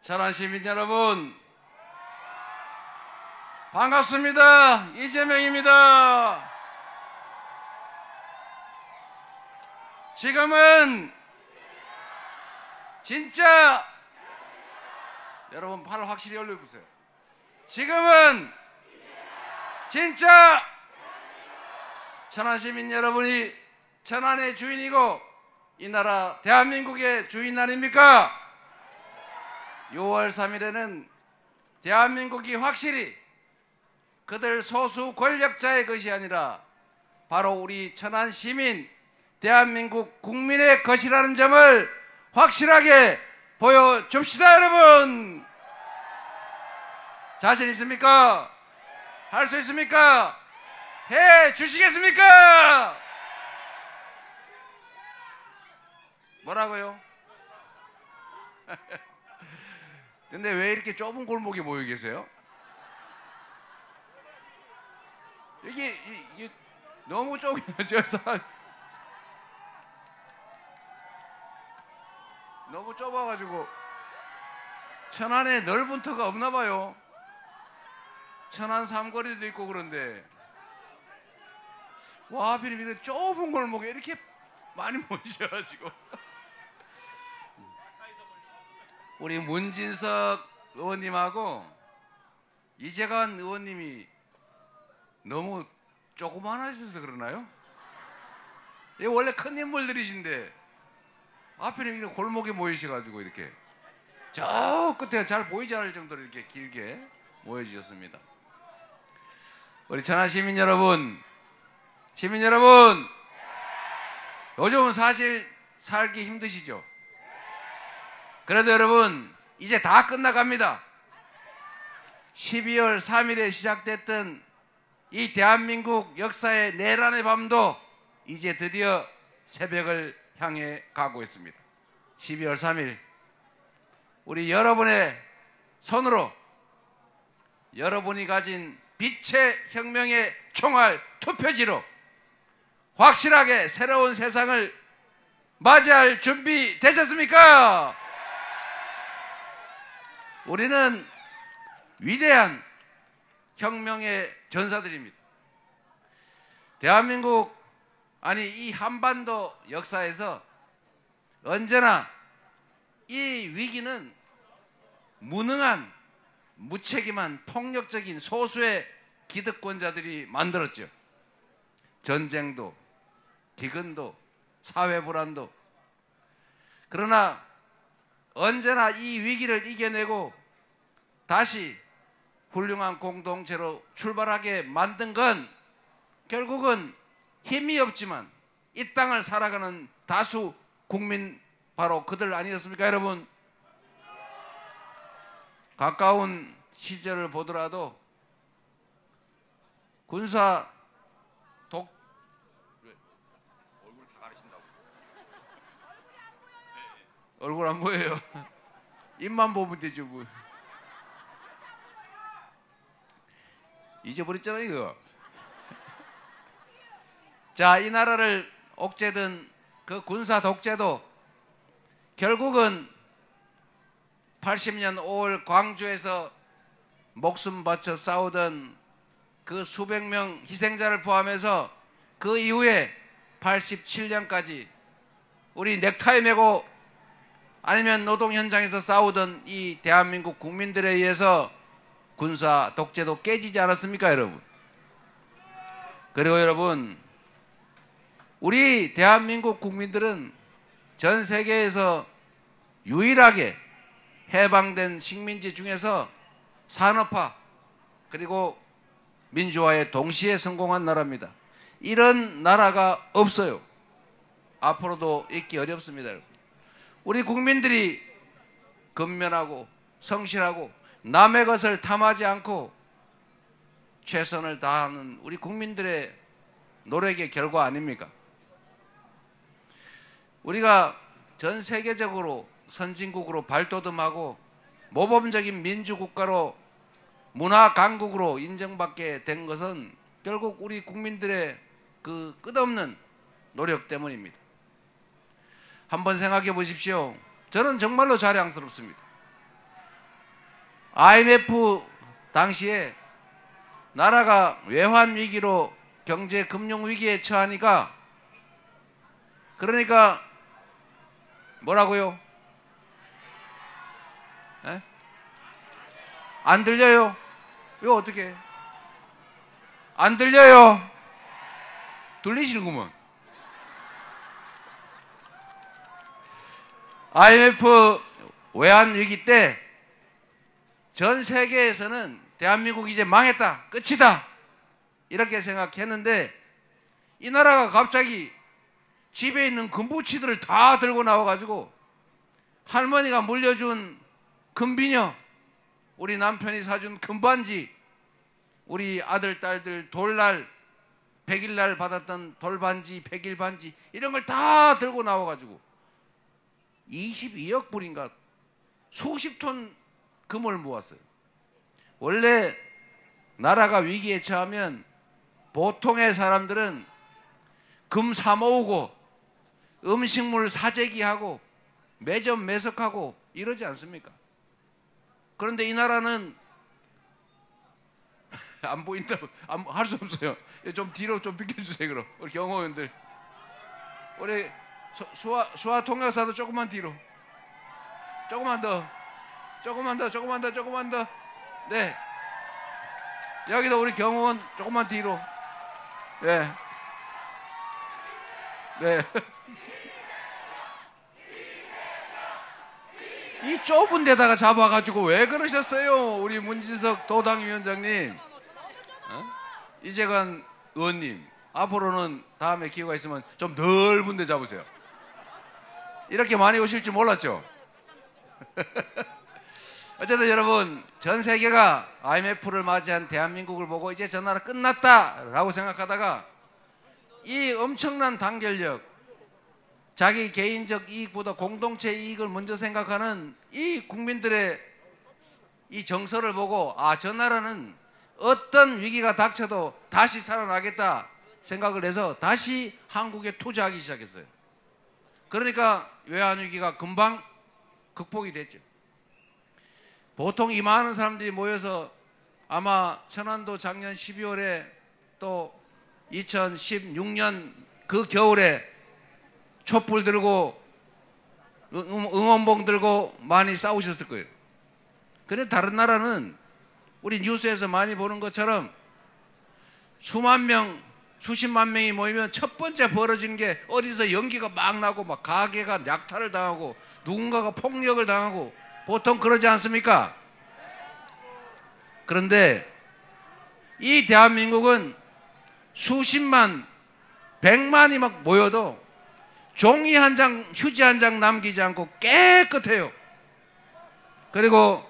천안 시민 여러분, 반갑습니다. 이재명입니다. 지금은 진짜 여러분 팔 확실히 올려보세요. 지금은 진짜 천안 시민 여러분이 천안의 주인이고 이 나라 대한민국의 주인 아닙니까? 6월 3일에는 대한민국이 확실히 그들 소수 권력자의 것이 아니라 바로 우리 천안 시민, 대한민국 국민의 것이라는 점을 확실하게 보여줍시다. 여러분, 자신 있습니까? 할 수 있습니까? 해 주시겠습니까? 뭐라고요? 근데 왜 이렇게 좁은 골목에 모여 계세요? 이게 너무 좁아져서 너무 좁아가지고 천안에 넓은 터가 없나 봐요. 천안 삼거리도 있고 그런데 와, 하필 이렇게 좁은 골목에 이렇게 많이 모이셔가지고 우리 문진석 의원님하고 이재관 의원님이 너무 조그만하셔서 그러나요? 이 원래 큰 인물들이신데 하필이면 이런 골목에 모이셔가지고 이렇게 저 끝에 잘 보이지 않을 정도로 이렇게 길게 모여주셨습니다. 우리 천안 시민 여러분, 요즘은 사실 살기 힘드시죠? 그래도 여러분, 이제 다 끝나갑니다. 12월 3일에 시작됐던 이 대한민국 역사의 내란의 밤도 이제 드디어 새벽을 향해 가고 있습니다. 12월 3일 우리 여러분의 손으로 여러분이 가진 빛의 혁명의 총알 투표지로 확실하게 새로운 세상을 맞이할 준비 되셨습니까? 우리는 위대한 혁명의 전사들입니다. 대한민국, 아니 이 한반도 역사에서 언제나 이 위기는 무능한, 무책임한 폭력적인 소수의 기득권자들이 만들었죠. 전쟁도, 기근도, 사회불안도. 그러나 언제나 이 위기를 이겨내고 다시 훌륭한 공동체로 출발하게 만든 건 결국은 힘이 없지만 이 땅을 살아가는 다수 국민, 바로 그들 아니었습니까 여러분? 가까운 시절을 보더라도 군사 얼굴 다 가리신다고. 얼굴 안 보여요. 입만 보면 되죠 뭐. 잊어버렸잖아요 이거. 자, 이 나라를 옥죄던 그 군사 독재도 결국은 80년 5월 광주에서 목숨 바쳐 싸우던 그 수백 명 희생자를 포함해서 그 이후에 87년까지 우리 넥타이 메고 아니면 노동 현장에서 싸우던 이 대한민국 국민들에 의해서 군사 독재도 깨지지 않았습니까 여러분? 그리고 여러분, 우리 대한민국 국민들은 전 세계에서 유일하게 해방된 식민지 중에서 산업화 그리고 민주화에 동시에 성공한 나라입니다. 이런 나라가 없어요. 앞으로도 있기 어렵습니다. 우리 국민들이 근면하고 성실하고 남의 것을 탐하지 않고 최선을 다하는 우리 국민들의 노력의 결과 아닙니까? 우리가 전 세계적으로 선진국으로 발돋움하고 모범적인 민주국가로 문화 강국으로 인정받게 된 것은 결국 우리 국민들의 그 끝없는 노력 때문입니다. 한번 생각해 보십시오. 저는 정말로 자랑스럽습니다. IMF 당시에 나라가 외환 위기로 경제 금융 위기에 처하니까, 그러니까 뭐라고요? 에? 안 들려요? 이거 어떻게? 안 들려요? 들리시는구먼. IMF 외환 위기 때 전 세계에서는 대한민국이 이제 망했다, 끝이다, 이렇게 생각했는데, 이 나라가 갑자기 집에 있는 금부치들을 다 들고 나와가지고 할머니가 물려준 금비녀, 우리 남편이 사준 금반지, 우리 아들 딸들 돌날 100일날 받았던 돌반지, 100일 반지, 이런 걸 다 들고 나와가지고 22억 불인가 수십 톤 금을 모았어요. 원래 나라가 위기에 처하면 보통의 사람들은 금 사 모으고 음식물 사재기하고 매점 매석하고 이러지 않습니까? 그런데 이 나라는 안 보인다고 할 수 없어요. 좀 뒤로 좀 비켜주세요. 그럼 우리 경호원들, 우리 수화 통역사도 조금만 뒤로, 조금만 더, 조금만 더, 조금만 더, 조금만 더. 네, 여기도 우리 경호원 조금만 뒤로. 네, 네. 이 좁은 데다가 잡아가지고 왜 그러셨어요, 우리 문진석 도당위원장님? 이재관 의원님, 앞으로는 다음에 기회가 있으면 좀 넓은 데 잡으세요. 이렇게 많이 오실 줄 몰랐죠? 어쨌든 여러분, 전 세계가 IMF를 맞이한 대한민국을 보고 이제 저 나라 끝났다라고 생각하다가 이 엄청난 단결력, 자기 개인적 이익보다 공동체 이익을 먼저 생각하는 이 국민들의 이 정서를 보고, 아, 저 나라는 어떤 위기가 닥쳐도 다시 살아나겠다 생각을 해서 다시 한국에 투자하기 시작했어요. 그러니까 외환위기가 금방 극복이 됐죠. 보통 이 많은 사람들이 모여서 아마 천안도 작년 12월에 또 2016년 그 겨울에 촛불 들고 응원봉 들고 많이 싸우셨을 거예요. 그런데 다른 나라는 우리 뉴스에서 많이 보는 것처럼 수만 명, 수십만 명이 모이면 첫 번째 벌어지는 게 어디서 연기가 막 나고 막 가게가 약탈을 당하고 누군가가 폭력을 당하고 보통 그러지 않습니까? 그런데 이 대한민국은 수십만, 백만이 막 모여도 종이 한 장, 휴지 한 장 남기지 않고 깨끗해요. 그리고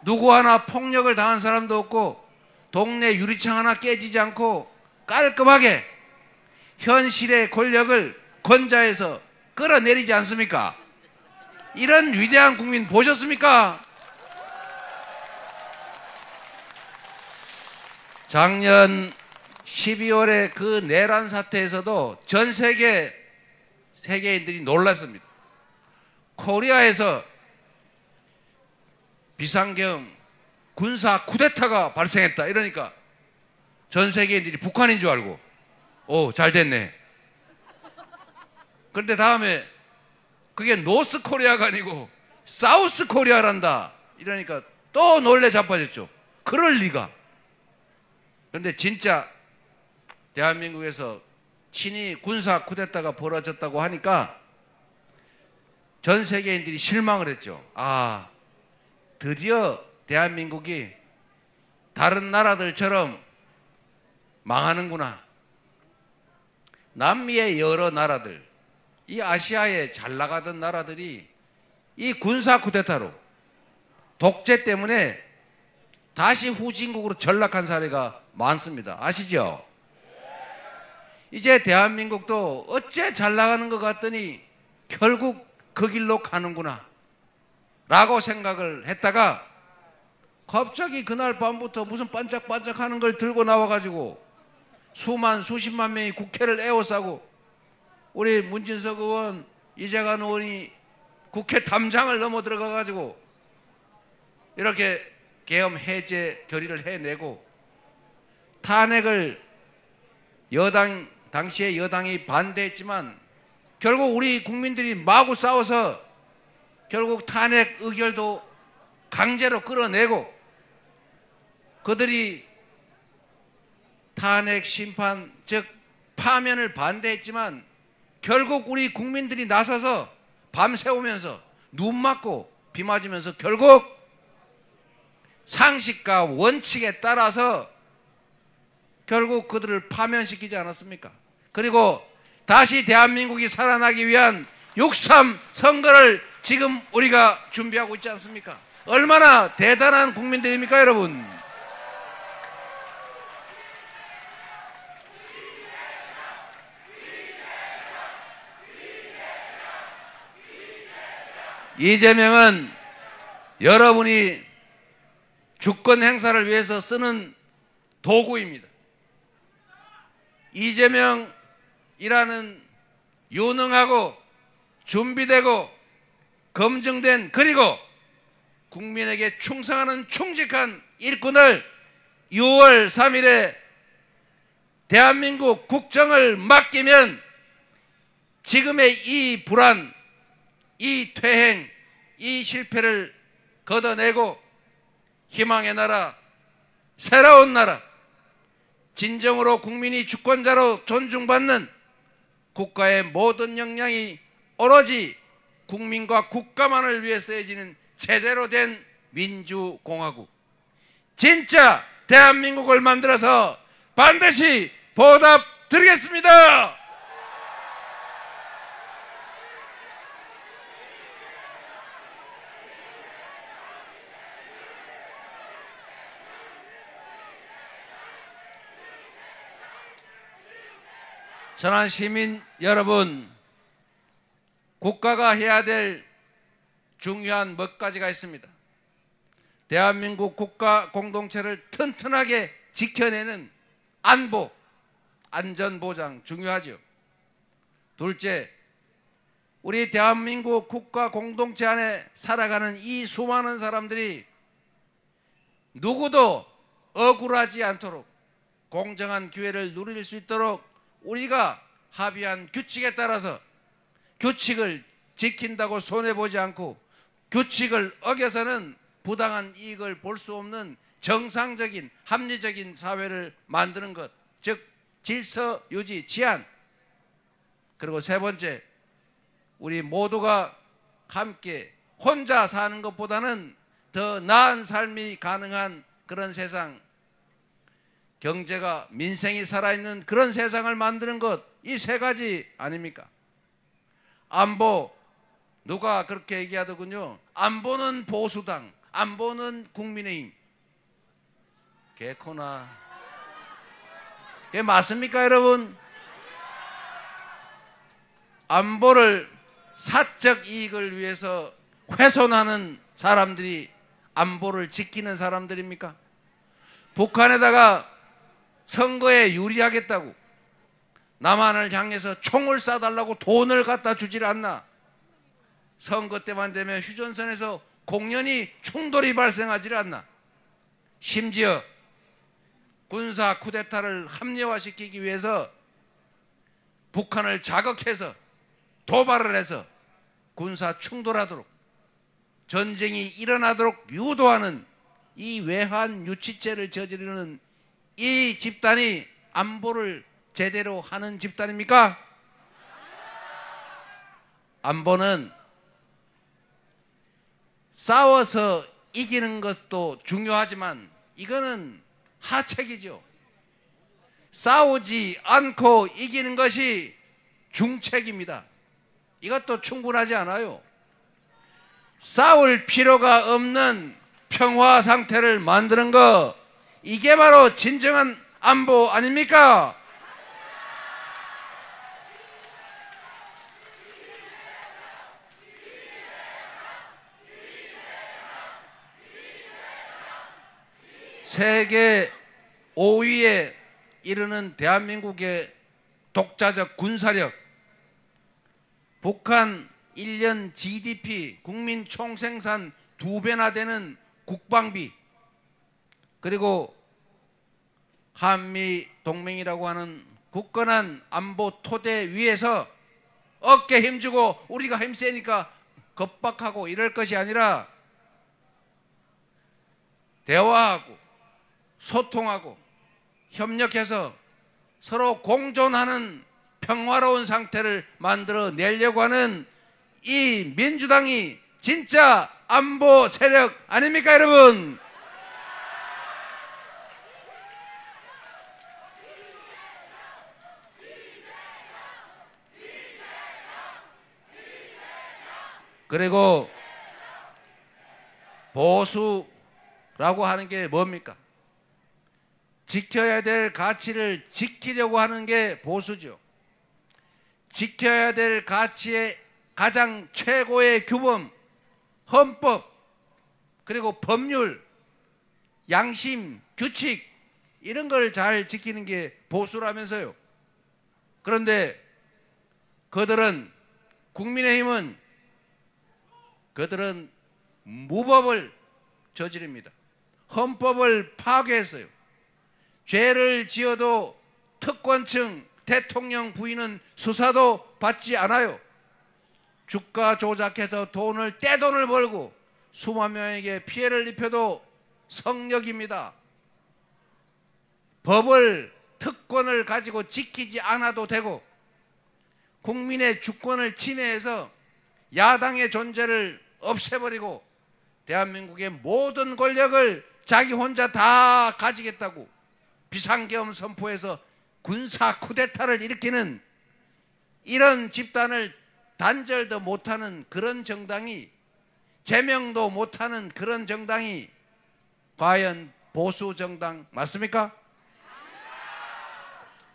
누구 하나 폭력을 당한 사람도 없고 동네 유리창 하나 깨지지 않고 깔끔하게 현실의 권력을 권좌에서 끌어내리지 않습니까? 이런 위대한 국민 보셨습니까? 작년 12월에 그 내란 사태에서도 전 세계인들이 놀랐습니다. 코리아에서 비상경 군사 쿠데타가 발생했다 이러니까 전 세계인들이 북한인 줄 알고, 오, 잘 됐네. 그런데 다음에 그게 노스 코리아가 아니고 사우스 코리아란다 이러니까 또 놀래 자빠졌죠. 그럴 리가. 그런데 진짜 대한민국에서 친위 군사 쿠데타가 벌어졌다고 하니까 전 세계인들이 실망을 했죠. 아, 드디어 대한민국이 다른 나라들처럼 망하는구나. 남미의 여러 나라들, 이 아시아에 잘 나가던 나라들이 이 군사 쿠데타로, 독재 때문에 다시 후진국으로 전락한 사례가 많습니다. 아시죠? 이제 대한민국도 어째 잘 나가는 것 같더니 결국 그 길로 가는구나 라고 생각을 했다가 갑자기 그날 밤부터 무슨 반짝반짝 하는 걸 들고 나와가지고 수십만 명이 국회를 에워싸고 우리 문진석 의원, 이재관 의원이 국회 담장을 넘어 들어가가지고 이렇게 계엄 해제 결의를 해내고 탄핵을 당시에 여당이 반대했지만 결국 우리 국민들이 마구 싸워서 결국 탄핵 의결도 강제로 끌어내고 그들이 탄핵 심판 즉 파면을 반대했지만 결국 우리 국민들이 나서서 밤새우면서 눈 맞고 비 맞으면서 결국 상식과 원칙에 따라서 결국 그들을 파면시키지 않았습니까? 그리고 다시 대한민국이 살아나기 위한 6.3 선거를 지금 우리가 준비하고 있지 않습니까? 얼마나 대단한 국민들입니까, 여러분? 이재명은 여러분이 주권 행사를 위해서 쓰는 도구입니다. 이재명이라는 유능하고 준비되고 검증된 그리고 국민에게 충성하는 충직한 일꾼을 6월 3일에 대한민국 국정을 맡기면 지금의 이 불안, 이 퇴행, 이 실패를 걷어내고 희망의 나라, 새로운 나라, 진정으로 국민이 주권자로 존중받는 국가의 모든 역량이 오로지 국민과 국가만을 위해 쓰여지는 제대로 된 민주공화국, 진짜 대한민국을 만들어서 반드시 보답드리겠습니다. 천안 시민 여러분, 국가가 해야 될 중요한 몇 가지가 있습니다. 대한민국 국가 공동체를 튼튼하게 지켜내는 안보, 안전보장 중요하죠. 둘째, 우리 대한민국 국가 공동체 안에 살아가는 이 수많은 사람들이 누구도 억울하지 않도록 공정한 기회를 누릴 수 있도록 우리가 합의한 규칙에 따라서 규칙을 지킨다고 손해보지 않고 규칙을 어겨서는 부당한 이익을 볼 수 없는 정상적인 합리적인 사회를 만드는 것, 즉 질서 유지, 치안. 그리고 세 번째, 우리 모두가 함께 혼자 사는 것보다는 더 나은 삶이 가능한 그런 세상, 경제가 민생이 살아있는 그런 세상을 만드는 것, 이 세 가지 아닙니까? 안보, 누가 그렇게 얘기하더군요. 안보는 보수당, 안보는 국민의힘. 개코나. 그게 맞습니까, 여러분? 안보를 사적 이익을 위해서 훼손하는 사람들이 안보를 지키는 사람들입니까? 북한에다가 선거에 유리하겠다고 남한을 향해서 총을 쏴달라고 돈을 갖다 주질 않나? 선거 때만 되면 휴전선에서 공연히 충돌이 발생하지 않나? 심지어 군사 쿠데타를 합리화시키기 위해서 북한을 자극해서 도발을 해서 군사 충돌하도록 전쟁이 일어나도록 유도하는 이 외환 유치죄를 저지르는 이 집단이 안보를 제대로 하는 집단입니까? 안보는 싸워서 이기는 것도 중요하지만 이거는 하책이죠. 싸우지 않고 이기는 것이 중책입니다. 이것도 충분하지 않아요. 싸울 필요가 없는 평화 상태를 만드는 거, 이게 바로 진정한 안보 아닙니까? 세계 5위에 이르는 대한민국의 독자적 군사력, 북한 1년 GDP 국민 총생산 2배나 되는 국방비, 그리고 한미 동맹이라고 하는 굳건한 안보 토대 위에서 어깨 힘주고 우리가 힘세니까 겁박하고 이럴 것이 아니라 대화하고 소통하고 협력해서 서로 공존하는 평화로운 상태를 만들어 내려고 하는 이 민주당이 진짜 안보 세력 아닙니까, 여러분? 그리고 보수라고 하는 게 뭡니까? 지켜야 될 가치를 지키려고 하는 게 보수죠. 지켜야 될 가치의 가장 최고의 규범, 헌법, 그리고 법률, 양심, 규칙 이런 걸 잘 지키는 게 보수라면서요. 그런데 국민의힘은 그들은 무법을 저지릅니다. 헌법을 파괴했어요. 죄를 지어도 특권층 대통령 부인은 수사도 받지 않아요. 주가 조작해서 떼돈을 벌고 수만 명에게 피해를 입혀도 성역입니다. 특권을 가지고 지키지 않아도 되고 국민의 주권을 침해해서 야당의 존재를 없애버리고 대한민국의 모든 권력을 자기 혼자 다 가지겠다고 비상계엄 선포해서 군사 쿠데타를 일으키는 이런 집단을 단절도 못하는 그런 정당이, 제명도 못하는 그런 정당이 과연 보수 정당 맞습니까?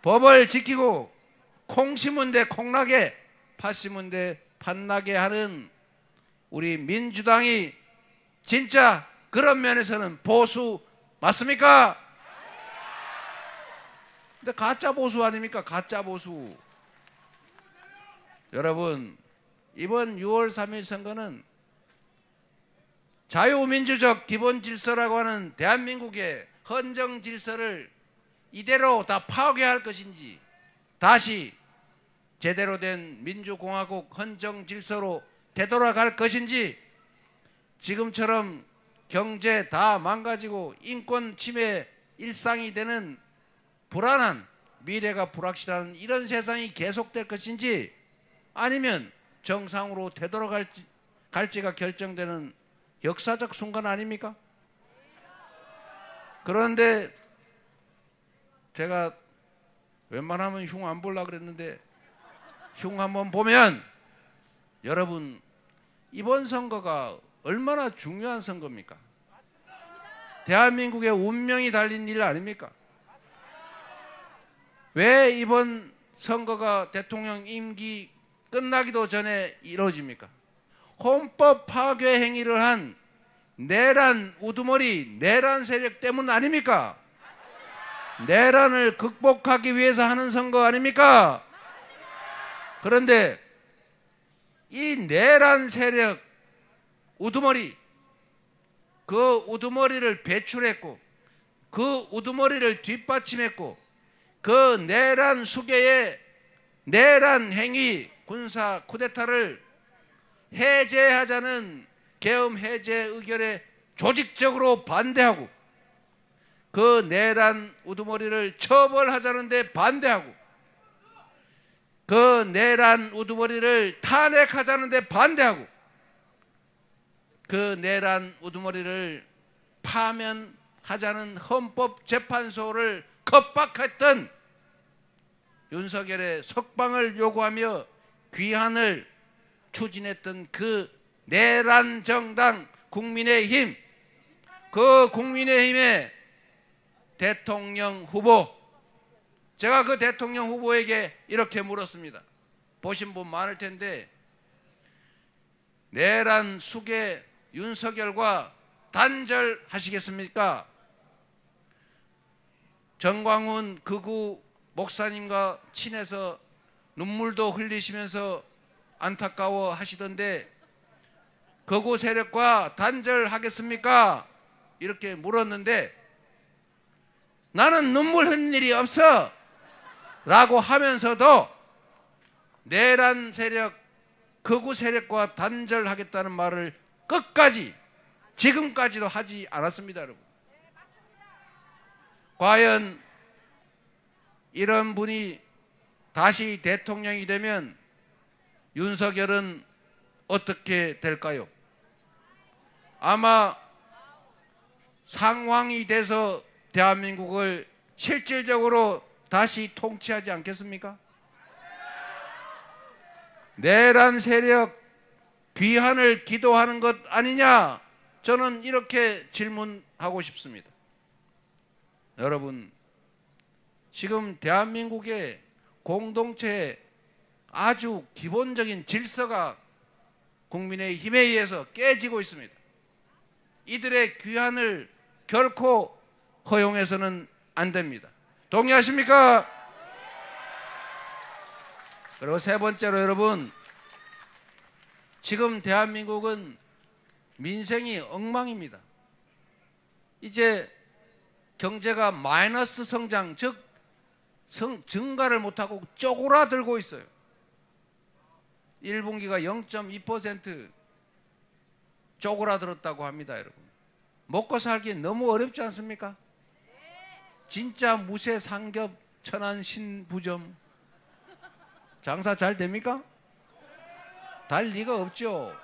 법을 지키고 콩 심은 데 콩나게, 팥 심은 데 팥나게 하는 우리 민주당이 진짜 그런 면에서는 보수 맞습니까? 근데 가짜 보수 아닙니까? 가짜 보수. 여러분, 이번 6월 3일 선거는 자유민주적 기본 질서라고 하는 대한민국의 헌정 질서를 이대로 다 파괴할 것인지, 다시 제대로 된 민주공화국 헌정 질서로 되돌아갈 것인지, 지금처럼 경제 다 망가지고 인권 침해 일상이 되는 불안한, 미래가 불확실한 이런 세상이 계속될 것인지, 아니면 정상으로 되돌아갈지가 결정되는 역사적 순간 아닙니까? 그런데 제가 웬만하면 흉 안 보려고 그랬는데 흉 한번 보면, 여러분, 이번 선거가 얼마나 중요한 선거입니까? 대한민국의 운명이 달린 일 아닙니까? 왜 이번 선거가 대통령 임기 끝나기도 전에 이루어집니까? 헌법 파괴 행위를 한 내란 우두머리, 내란 세력 때문 아닙니까? 내란을 극복하기 위해서 하는 선거 아닙니까? 그런데 이 내란 세력 우두머리, 그 우두머리를 배출했고 그 우두머리를 뒷받침했고 그 내란 수계의 내란 행위, 군사 쿠데타를 해제하자는 계엄 해제 의결에 조직적으로 반대하고 그 내란 우두머리를 처벌하자는 데 반대하고 그 내란 우두머리를 탄핵하자는 데 반대하고 그 내란 우두머리를 파면하자는 헌법재판소를 겁박했던 윤석열의 석방을 요구하며 귀환을 추진했던 그 내란 정당 국민의힘, 그 국민의힘의 대통령 후보, 제가 그 대통령 후보에게 이렇게 물었습니다. 보신 분 많을 텐데, 내란 수계 윤석열과 단절하시겠습니까? 정광훈 극우 목사님과 친해서 눈물도 흘리시면서 안타까워 하시던데, 극우 세력과 단절하겠습니까? 이렇게 물었는데 나는 눈물 흘린 일이 없어 라고 하면서도 내란 세력, 극우 세력과 단절하겠다는 말을 끝까지 지금까지도 하지 않았습니다. 여러분, 과연 이런 분이 다시 대통령이 되면 윤석열은 어떻게 될까요? 아마 상황이 돼서 대한민국을 실질적으로 다시 통치하지 않겠습니까? 내란 세력 귀환을 기도하는 것 아니냐? 저는 이렇게 질문하고 싶습니다. 여러분, 지금 대한민국의 공동체의 아주 기본적인 질서가 국민의힘에 의해서 깨지고 있습니다. 이들의 귀환을 결코 허용해서는 안 됩니다. 동의하십니까? 그리고 세 번째로 여러분, 지금 대한민국은 민생이 엉망입니다. 이제 경제가 마이너스 성장, 즉 증가를 못하고 쪼그라들고 있어요. 1분기가 0.2% 쪼그라들었다고 합니다. 여러분, 먹고 살기 너무 어렵지 않습니까? 진짜 무쇠상겹 천안신부점 장사 잘 됩니까? 달 리가 없죠.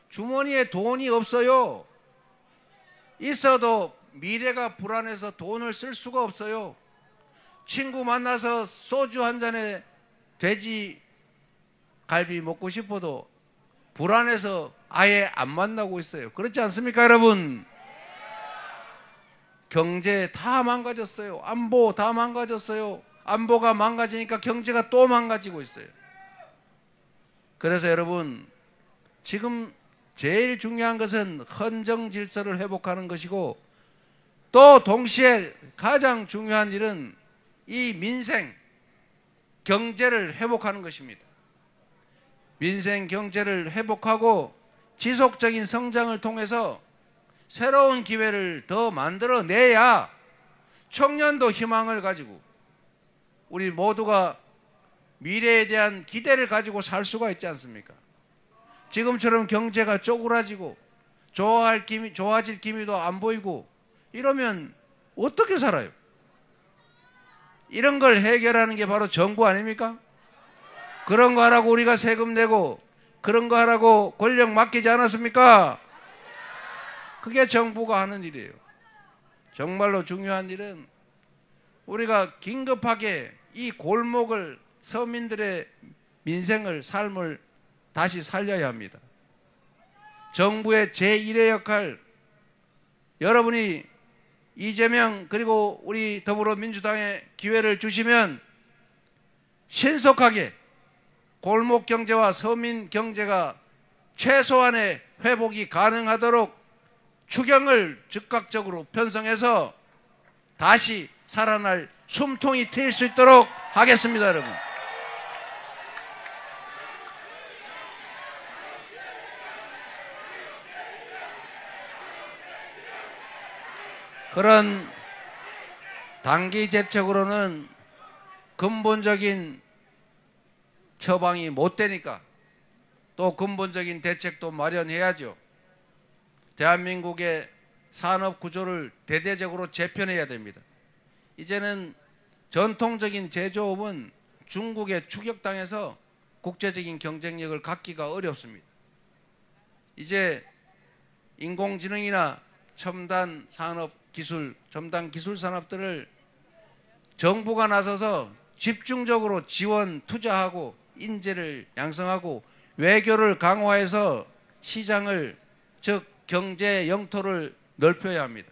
주머니에 돈이 없어요. 있어도 미래가 불안해서 돈을 쓸 수가 없어요. 친구 만나서 소주 한 잔에 돼지 갈비 먹고 싶어도 불안해서 아예 안 만나고 있어요. 그렇지 않습니까, 여러분? 경제 다 망가졌어요. 안보 다 망가졌어요. 안보가 망가지니까 경제가 또 망가지고 있어요. 그래서 여러분, 지금 제일 중요한 것은 헌정 질서를 회복하는 것이고, 또 동시에 가장 중요한 일은 이 민생, 경제를 회복하는 것입니다. 민생 경제를 회복하고 지속적인 성장을 통해서 새로운 기회를 더 만들어내야 청년도 희망을 가지고 우리 모두가 미래에 대한 기대를 가지고 살 수가 있지 않습니까? 지금처럼 경제가 쪼그라지고 좋아질 기미도 안 보이고 이러면 어떻게 살아요? 이런 걸 해결하는 게 바로 정부 아닙니까? 그런 거 하라고 우리가 세금 내고 그런 거 하라고 권력 맡기지 않았습니까? 그게 정부가 하는 일이에요. 정말로 중요한 일은 우리가 긴급하게 이 골목을, 서민들의 민생을, 삶을 다시 살려야 합니다. 정부의 제1의 역할, 여러분이 이재명 그리고 우리 더불어민주당에 기회를 주시면 신속하게 골목 경제와 서민 경제가 최소한의 회복이 가능하도록 추경을 즉각적으로 편성해서 다시 살아날 숨통이 트일 수 있도록 하겠습니다, 여러분. 그런 단기 대책으로는 근본적인 처방이 못 되니까 또 근본적인 대책도 마련해야죠. 대한민국의 산업 구조를 대대적으로 재편해야 됩니다. 이제는 전통적인 제조업은 중국에 추격당해서 국제적인 경쟁력을 갖기가 어렵습니다. 이제 인공지능이나 첨단 산업 기술, 첨단 기술 산업들을 정부가 나서서 집중적으로 지원, 투자하고 인재를 양성하고 외교를 강화해서 시장을, 즉 경제 영토를 넓혀야 합니다.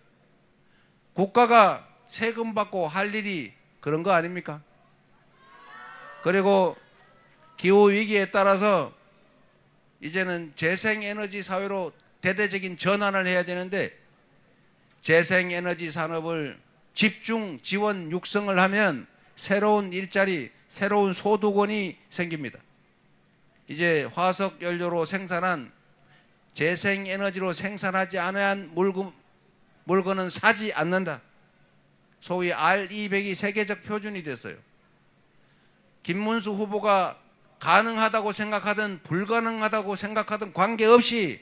국가가 세금 받고 할 일이 그런 거 아닙니까? 그리고 기후위기에 따라서 이제는 재생에너지 사회로 대대적인 전환을 해야 되는데 재생에너지 산업을 집중 지원 육성을 하면 새로운 일자리, 새로운 소득원이 생깁니다. 이제 화석연료로 생산한 재생에너지로 생산하지 않은 물건은 사지 않는다. 소위 R200이 세계적 표준이 됐어요. 김문수 후보가 가능하다고 생각하든 불가능하다고 생각하든 관계없이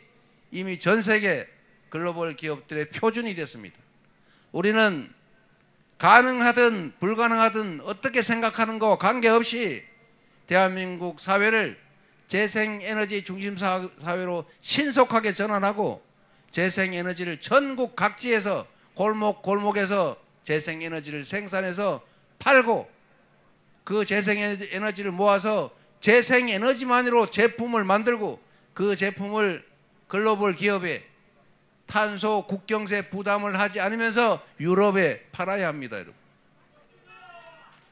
이미 전 세계 글로벌 기업들의 표준이 됐습니다. 우리는 가능하든 불가능하든 어떻게 생각하는 거 관계없이 대한민국 사회를 재생에너지 중심 사회로 신속하게 전환하고 재생에너지를 전국 각지에서 골목골목에서 재생에너지를 생산해서 팔고 그 재생에너지를 모아서 재생에너지만으로 제품을 만들고 그 제품을 글로벌 기업에 탄소 국경세 부담을 하지 않으면서 유럽에 팔아야 합니다, 여러분.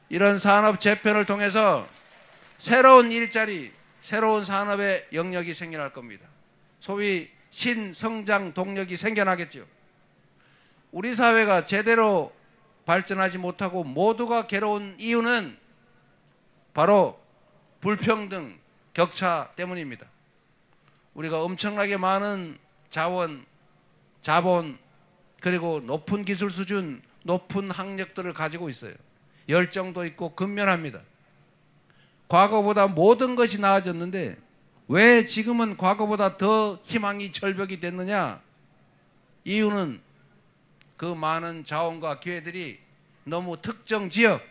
이런 산업 재편을 통해서 새로운 일자리, 새로운 산업의 영역이 생겨날 겁니다. 소위 신성장 동력이 생겨나겠죠. 우리 사회가 제대로 발전하지 못하고 모두가 괴로운 이유는 바로 불평등, 격차 때문입니다. 우리가 엄청나게 많은 자원, 자본, 그리고 높은 기술 수준, 높은 학력들을 가지고 있어요. 열정도 있고 근면합니다. 과거보다 모든 것이 나아졌는데 왜 지금은 과거보다 더 희망이 절벽이 됐느냐? 이유는 그 많은 자원과 기회들이 너무 특정 지역,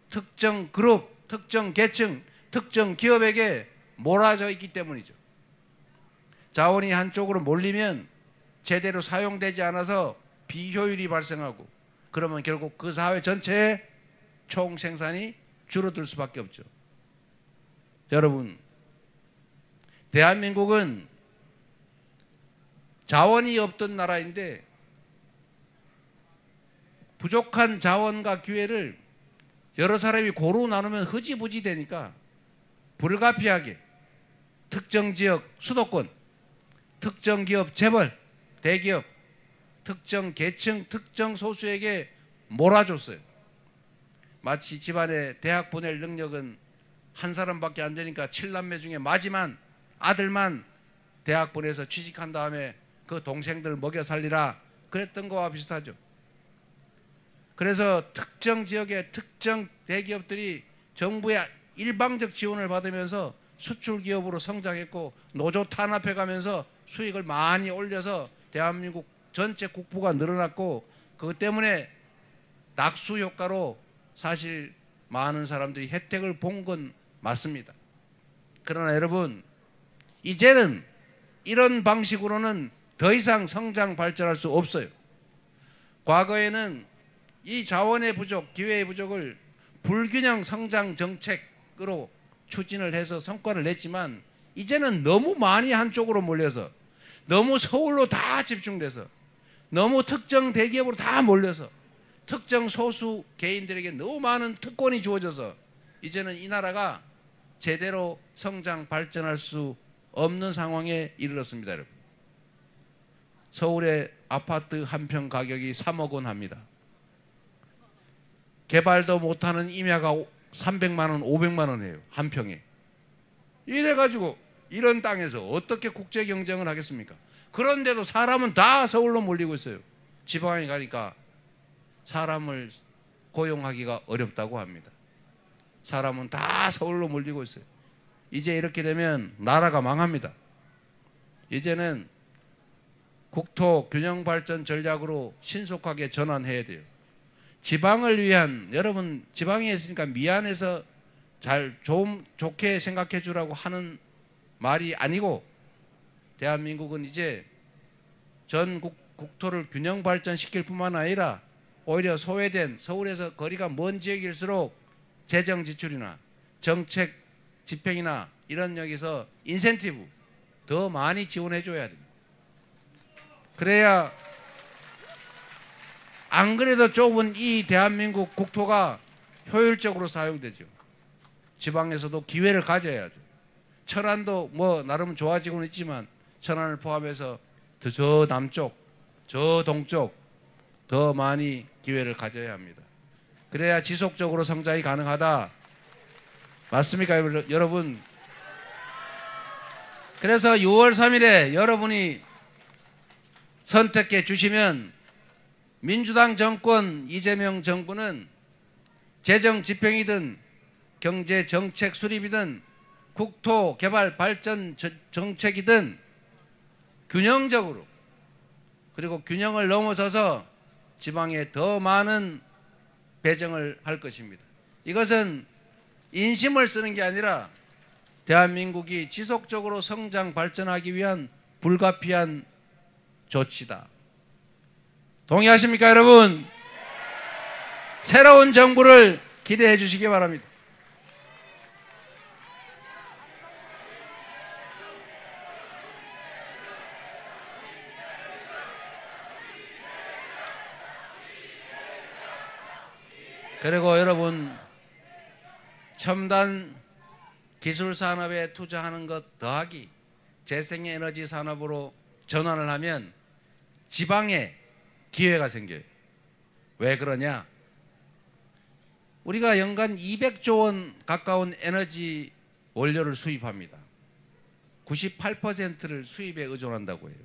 특정 그룹, 특정 계층, 특정 기업에게 몰아져 있기 때문이죠. 자원이 한쪽으로 몰리면 제대로 사용되지 않아서 비효율이 발생하고 그러면 결국 그 사회 전체의 총생산이 줄어들 수밖에 없죠. 여러분, 대한민국은 자원이 없던 나라인데 부족한 자원과 기회를 여러 사람이 고루 나누면 흐지부지 되니까 불가피하게 특정 지역 수도권, 특정 기업 재벌, 대기업, 특정 계층, 특정 소수에게 몰아줬어요. 마치 집안에 대학 보낼 능력은 한 사람밖에 안 되니까 7남매 중에 마지막 아들만 대학 보내서 취직한 다음에 그 동생들 먹여 살리라 그랬던 거와 비슷하죠. 그래서 특정 지역의 특정 대기업들이 정부의 일방적 지원을 받으면서 수출 기업으로 성장했고 노조 탄압해 가면서 수익을 많이 올려서 대한민국 전체 국부가 늘어났고 그것 때문에 낙수 효과로 사실 많은 사람들이 혜택을 본 건 맞습니다. 그러나 여러분, 이제는 이런 방식으로는 더 이상 성장 발전할 수 없어요. 과거에는 이 자원의 부족, 기회의 부족을 불균형 성장 정책으로 추진을 해서 성과를 냈지만 이제는 너무 많이 한쪽으로 몰려서 너무 서울로 다 집중돼서 너무 특정 대기업으로 다 몰려서 특정 소수 개인들에게 너무 많은 특권이 주어져서 이제는 이 나라가 제대로 성장 발전할 수 없는 상황에 이르렀습니다. 여러분. 서울의 아파트 한 평 가격이 3억 원 합니다. 개발도 못하는 임야가 300만 원, 500만 원 해요. 한 평에. 이래가지고 이런 땅에서 어떻게 국제 경쟁을 하겠습니까? 그런데도 사람은 다 서울로 몰리고 있어요. 지방에 가니까 사람을 고용하기가 어렵다고 합니다. 사람은 다 서울로 몰리고 있어요. 이제 이렇게 되면 나라가 망합니다. 이제는 국토 균형 발전 전략으로 신속하게 전환해야 돼요. 지방을 위한, 여러분 지방에 있으니까 미안해서 좋게 생각해 주라고 하는 말이 아니고 대한민국은 이제 전 국토를 균형 발전시킬 뿐만 아니라 오히려 소외된 서울에서 거리가 먼 지역일수록 재정 지출이나 정책 집행이나 이런 역에서 인센티브 더 많이 지원해 줘야 됩니다. 그래야 안 그래도 좁은 이 대한민국 국토가 효율적으로 사용되죠. 지방에서도 기회를 가져야죠. 천안도 뭐 나름 좋아지고는 있지만 천안을 포함해서 저 남쪽, 저 동쪽 더 많이 기회를 가져야 합니다. 그래야 지속적으로 성장이 가능하다. 맞습니까, 여러분? 그래서 6월 3일에 여러분이 선택해 주시면 민주당 정권 이재명 정부는 재정 집행이든 경제 정책 수립이든 국토 개발 발전 정책이든 균형적으로, 그리고 균형을 넘어서서 지방에 더 많은 배정을 할 것입니다. 이것은 인심을 쓰는 게 아니라 대한민국이 지속적으로 성장 발전하기 위한 불가피한 조치다. 동의하십니까, 여러분? 새로운 정부를 기대해 주시기 바랍니다. 그리고 여러분, 첨단 기술 산업에 투자하는 것 더하기 재생에너지 산업으로 전환을 하면 지방에 기회가 생겨요. 왜 그러냐? 우리가 연간 200조 원 가까운 에너지 원료를 수입합니다. 98%를 수입에 의존한다고 해요.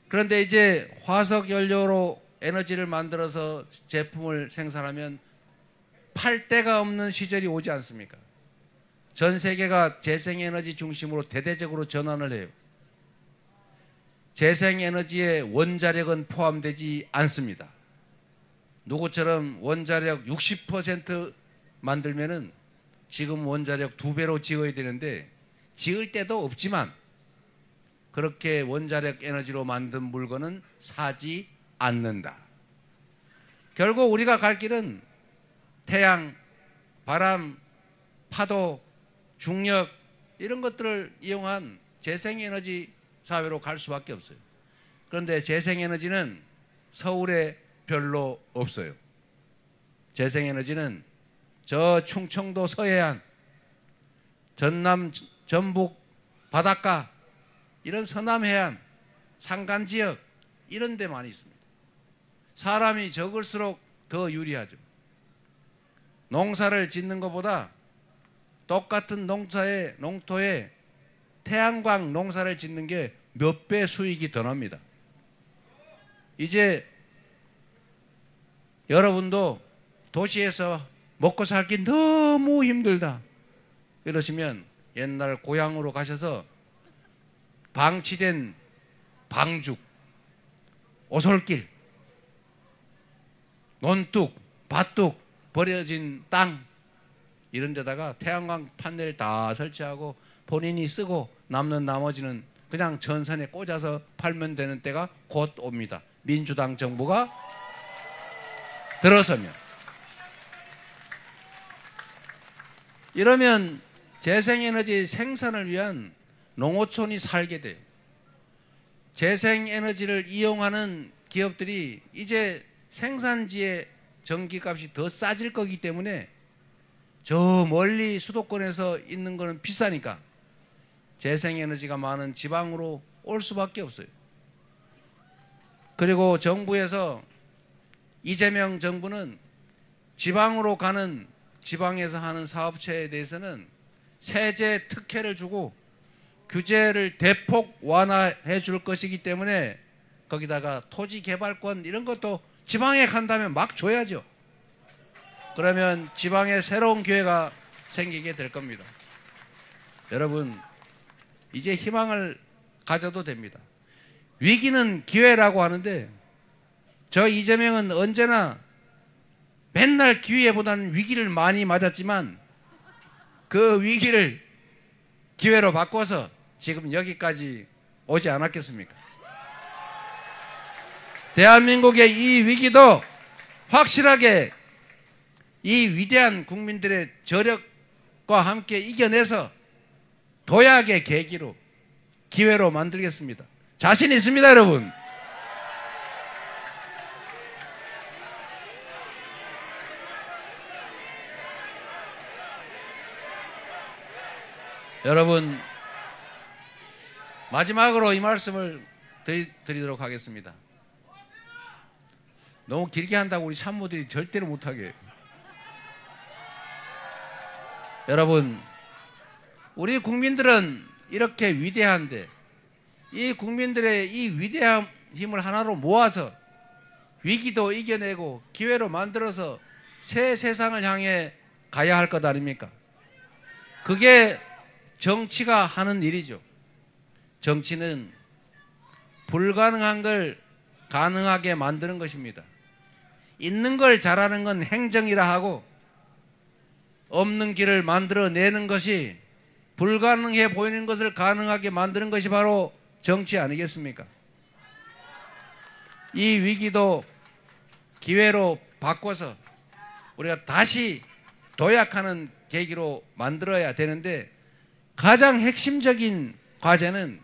그런데 이제 화석 연료로 에너지를 만들어서 제품을 생산하면 팔 데가 없는 시절이 오지 않습니까? 전 세계가 재생에너지 중심으로 대대적으로 전환을 해요. 재생에너지에 원자력은 포함되지 않습니다. 누구처럼 원자력 60% 만들면은 지금 원자력 2배로 지어야 되는데 지을 데도 없지만 그렇게 원자력 에너지로 만든 물건은 사지 않는다. 결국 우리가 갈 길은 태양, 바람, 파도, 중력 이런 것들을 이용한 재생에너지 사회로 갈 수밖에 없어요. 그런데 재생에너지는 서울에 별로 없어요. 재생에너지는 저 충청도 서해안, 전남, 전북 바닷가, 이런 서남해안, 산간지역 이런 데 많이 있습니다. 사람이 적을수록 더 유리하죠. 농사를 짓는 것보다 똑같은 농토에 태양광 농사를 짓는 게 몇 배 수익이 더 납니다. 이제 여러분도 도시에서 먹고 살기 너무 힘들다 이러시면 옛날 고향으로 가셔서 방치된 방죽, 오솔길, 논둑, 밭둑, 버려진 땅 이런 데다가 태양광 판넬 다 설치하고 본인이 쓰고 남는 나머지는 그냥 전선에 꽂아서 팔면 되는 때가 곧 옵니다. 민주당 정부가 들어서면. 이러면 재생에너지 생산을 위한 농어촌이 살게 돼요. 재생에너지를 이용하는 기업들이 이제 생산지의 전기값이 더 싸질 거기 때문에 저 멀리 수도권에서 있는 거는 비싸니까 재생에너지가 많은 지방으로 올 수밖에 없어요. 그리고 정부에서 이재명 정부는 지방으로 가는, 지방에서 하는 사업체에 대해서는 세제 특혜를 주고 규제를 대폭 완화해 줄 것이기 때문에 거기다가 토지 개발권 이런 것도 지방에 간다면 막 줘야죠. 그러면 지방에 새로운 기회가 생기게 될 겁니다. 여러분, 이제 희망을 가져도 됩니다. 위기는 기회라고 하는데 저 이재명은 언제나 맨날 기회보다는 위기를 많이 맞았지만 그 위기를 기회로 바꿔서 지금 여기까지 오지 않았겠습니까? 대한민국의 이 위기도 확실하게 이 위대한 국민들의 저력과 함께 이겨내서 도약의 계기로, 기회로 만들겠습니다. 자신 있습니다, 여러분. 여러분, 마지막으로 이 말씀을 드리도록 하겠습니다. 너무 길게 한다고 우리 참모들이 절대로 못하게. 여러분, 우리 국민들은 이렇게 위대한데 이 국민들의 이 위대한 힘을 하나로 모아서 위기도 이겨내고 기회로 만들어서 새 세상을 향해 가야 할 것 아닙니까? 그게 정치가 하는 일이죠. 정치는 불가능한 걸 가능하게 만드는 것입니다. 있는 걸 잘하는 건 행정이라 하고 없는 길을 만들어내는 것이 불가능해 보이는 것을 가능하게 만드는 것이 바로 정치 아니겠습니까? 이 위기도 기회로 바꿔서 우리가 다시 도약하는 계기로 만들어야 되는데 가장 핵심적인 과제는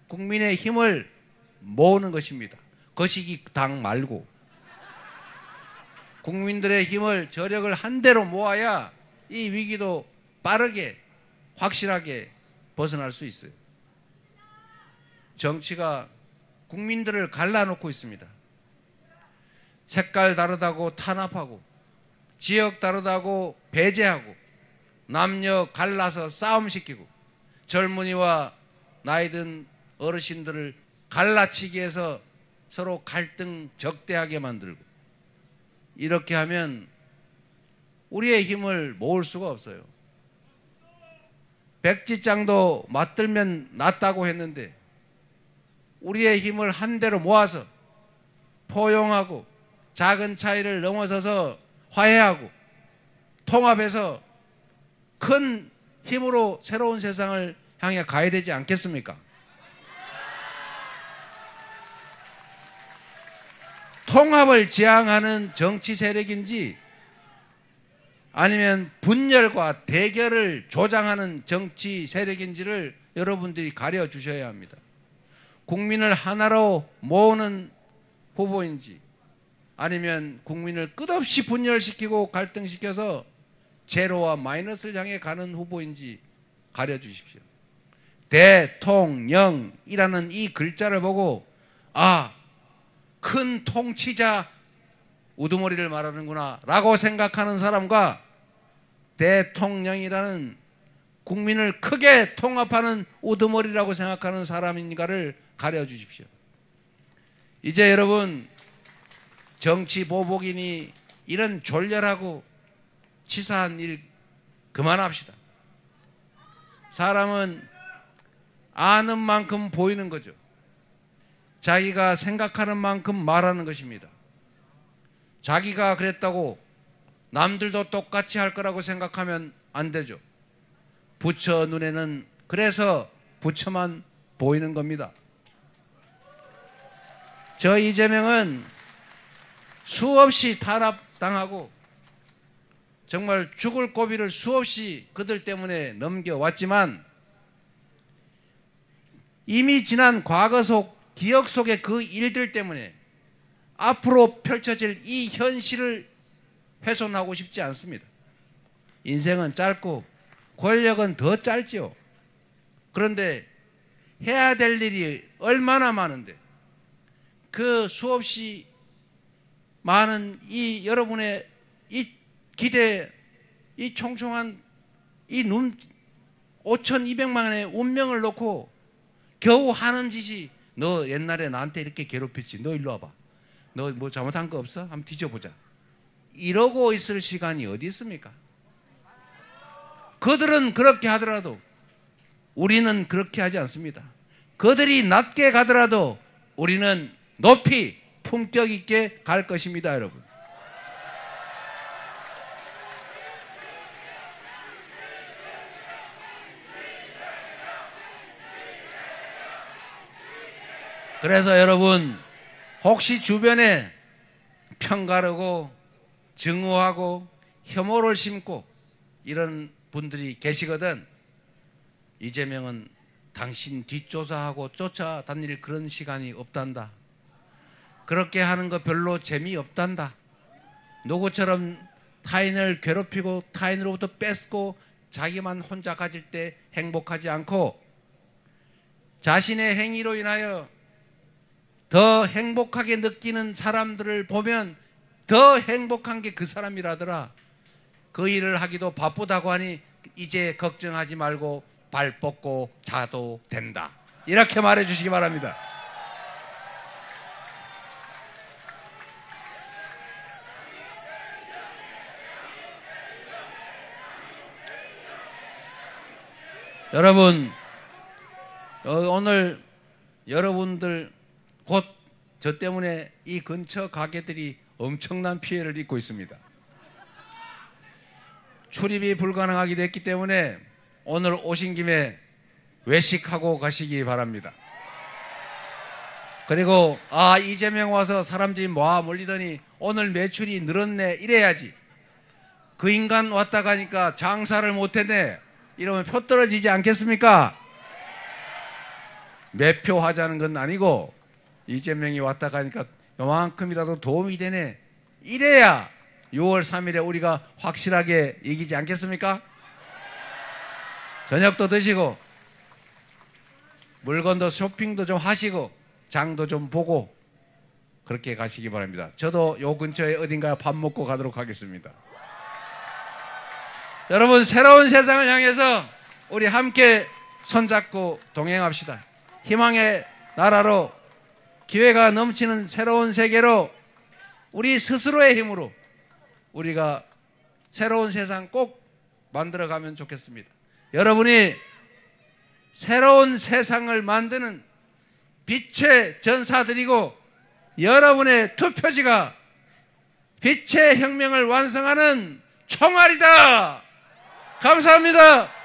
국민의 힘을 모으는 것입니다. 거시기 당 말고 국민들의 힘을 저력을 한데로 모아야 이 위기도 빠르게 확실하게 벗어날 수 있어요. 정치가 국민들을 갈라놓고 있습니다. 색깔 다르다고 탄압하고 지역 다르다고 배제하고 남녀 갈라서 싸움시키고 젊은이와 나이든 어르신들을 갈라치기 해서 서로 갈등 적대하게 만들고 이렇게 하면 우리의 힘을 모을 수가 없어요. 백지장도 맞들면 낫다고 했는데 우리의 힘을 한데로 모아서 포용하고 작은 차이를 넘어서서 화해하고 통합해서 큰 힘으로 새로운 세상을 향해 가야 되지 않겠습니까? 통합을 지향하는 정치 세력인지 아니면 분열과 대결을 조장하는 정치 세력인지를 여러분들이 가려주셔야 합니다. 국민을 하나로 모으는 후보인지 아니면 국민을 끝없이 분열시키고 갈등시켜서 제로와 마이너스를 향해 가는 후보인지 가려주십시오. 대통령이라는 이 글자를 보고 아, 큰 통치자 우두머리를 말하는구나 라고 생각하는 사람과 대통령이라는 국민을 크게 통합하는 우두머리라고 생각하는 사람인가를 가려주십시오. 이제 여러분 정치 보복이니 이런 졸렬하고 치사한 일 그만합시다. 사람은 아는 만큼 보이는 거죠. 자기가 생각하는 만큼 말하는 것입니다. 자기가 그랬다고 남들도 똑같이 할 거라고 생각하면 안 되죠. 부처 눈에는 그래서 부처만 보이는 겁니다. 저 이재명은 수없이 탄압당하고 정말 죽을 고비를 수없이 그들 때문에 넘겨왔지만 이미 지난 과거 속 기억 속의 그 일들 때문에 앞으로 펼쳐질 이 현실을 훼손하고 싶지 않습니다. 인생은 짧고 권력은 더 짧지요. 그런데 해야 될 일이 얼마나 많은데 그 수없이 많은 이 여러분의 이 기대, 이 총총한 이 5,200만의 운명을 놓고 겨우 하는 짓이 너 옛날에 나한테 이렇게 괴롭혔지. 너 일로 와봐. 너 뭐 잘못한 거 없어? 한번 뒤져보자. 이러고 있을 시간이 어디 있습니까? 그들은 그렇게 하더라도 우리는 그렇게 하지 않습니다. 그들이 낮게 가더라도 우리는 높이 품격 있게 갈 것입니다, 여러분. 그래서 여러분 혹시 주변에 편가르고 증오하고 혐오를 심고 이런 분들이 계시거든 이재명은 당신 뒷조사하고 쫓아다닐 그런 시간이 없단다. 그렇게 하는 거 별로 재미없단다. 누구처럼 타인을 괴롭히고 타인으로부터 뺏고 자기만 혼자 가질 때 행복하지 않고 자신의 행위로 인하여 더 행복하게 느끼는 사람들을 보면 더 행복한 게 그 사람이라더라. 그 일을 하기도 바쁘다고 하니 이제 걱정하지 말고 발 뻗고 자도 된다. 이렇게 말해 주시기 바랍니다. 여러분, 오늘 여러분들 곧 저 때문에 이 근처 가게들이 엄청난 피해를 입고 있습니다. 출입이 불가능하게 됐기 때문에 오늘 오신 김에 외식하고 가시기 바랍니다. 그리고 이재명 와서 사람들이 모아 몰리더니 오늘 매출이 늘었네 이래야지. 그 인간 왔다 가니까 장사를 못했네 이러면 표 떨어지지 않겠습니까? 매표하자는 건 아니고 이재명이 왔다 가니까 요만큼이라도 도움이 되네 이래야 6월 3일에 우리가 확실하게 이기지 않겠습니까? 저녁도 드시고 물건도 쇼핑도 좀 하시고 장도 좀 보고 그렇게 가시기 바랍니다. 저도 요 근처에 어딘가 밥 먹고 가도록 하겠습니다. 여러분, 새로운 세상을 향해서 우리 함께 손잡고 동행합시다. 희망의 나라로, 기회가 넘치는 새로운 세계로 우리 스스로의 힘으로 우리가 새로운 세상 꼭 만들어가면 좋겠습니다. 여러분이 새로운 세상을 만드는 빛의 전사들이고 여러분의 투표지가 빛의 혁명을 완성하는 총알이다. 감사합니다.